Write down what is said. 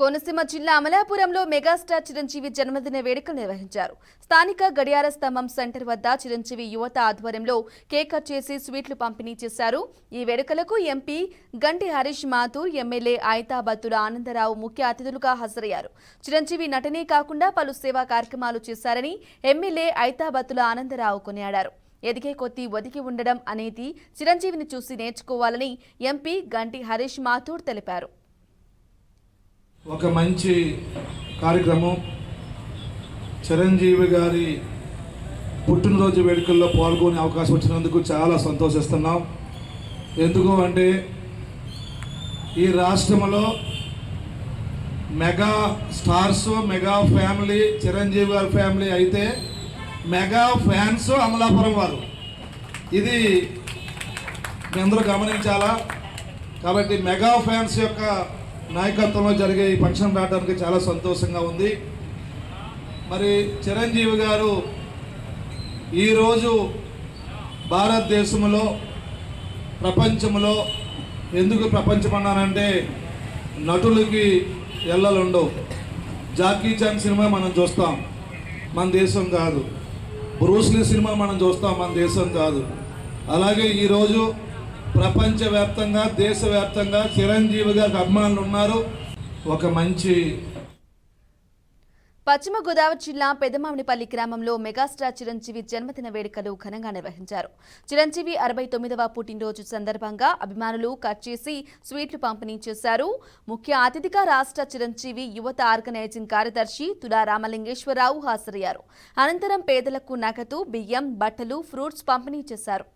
కోనసీమ జిల్లా అమలాపురంలో మెగాస్టార్ చిరంజీవి జన్మదిన వేడుకలు నిర్వహించారు. స్థానిక గడియార స్తంభం సెంటర్ వద్ద చిరంజీవి యువత ఆధ్వర్యంలో కేక్ కట్ చేసి స్వీట్లు పంపిణీ చేశారు. ఈ వేడుకలకు ఎంపీ గంటి హరీష్ మాథూర్, ఎమ్మెల్యే ఐతాబత్తుల ఆనందరావు ముఖ్య అతిథులుగా హాజరయ్యారు. చిరంజీవి నటనే కాకుండా పలు సేవా కార్యక్రమాలు చేశారని ఎమ్మెల్యే ఐతాబత్తుల ఆనందరావు కొనియాడారు. ఎదిగే కొద్దీ ఒదిగి ఉండడం అనేది చిరంజీవిని చూసి నేర్చుకోవాలని ఎంపీ గంటి హరీష్ మాథూర్ తెలిపారు. ఒక మంచి కార్యక్రమం చిరంజీవి గారి పుట్టినరోజు వేడుకల్లో పాల్గొనే అవకాశం వచ్చినందుకు చాలా సంతోషిస్తున్నాం. ఎందుకు అంటే ఈ రాష్ట్రంలో mega stars, mega family Chiranjeevi గారి ఫ్యామిలీ అయితే మెగా ఫ్యాన్స్ అమలాపురం వారు. ఇది మీ అందరూ గమనించాలా. కాబట్టి మెగా ఫ్యాన్స్ యొక్క నాయకత్వంలో జరిగే ఈ ఫంక్షన్ రావడానికి చాలా సంతోషంగా ఉంది. మరి చిరంజీవి గారు ఈరోజు భారతదేశంలో ప్రపంచంలో ఎందుకు ప్రపంచం అన్నానంటే నటులకి ఎల్లలుండవు. జాకీ చాన్ సినిమా మనం చూస్తాం, మన దేశం కాదు. బ్రూస్లీ సినిమా మనం చూస్తాం, మన దేశం కాదు. అలాగే ఈరోజు ప్రపంచవ్యాప్తంగా దేశవ్యాప్తంగా చిరంజీవి గారికి అభిమానులు ఉన్నారు. ఒక మంచి పశ్చిమ గోదావరి జిల్లా పెదమామిడిపల్లి గ్రామంలో మెగాస్టార్ చిరంజీవి జన్మదిన వేడుకలు ఘనంగా నిర్వహించారు. చిరంజీవి 69వ పుట్టినరోజు సందర్భంగా అభిమానులు కట్ చేసి స్వీట్లు పంపిణీ చేశారు. ముఖ్య అతిథిగా రాష్ట్ర చిరంజీవి యువత ఆర్గనైజింగ్ కార్యదర్శి తులా రామలింగేశ్వరరావు హాజరయ్యారు. అనంతరం పేదలకు నగదు, బియ్యం, బట్టలు, ఫ్రూట్స్ పంపిణీ చేశారు.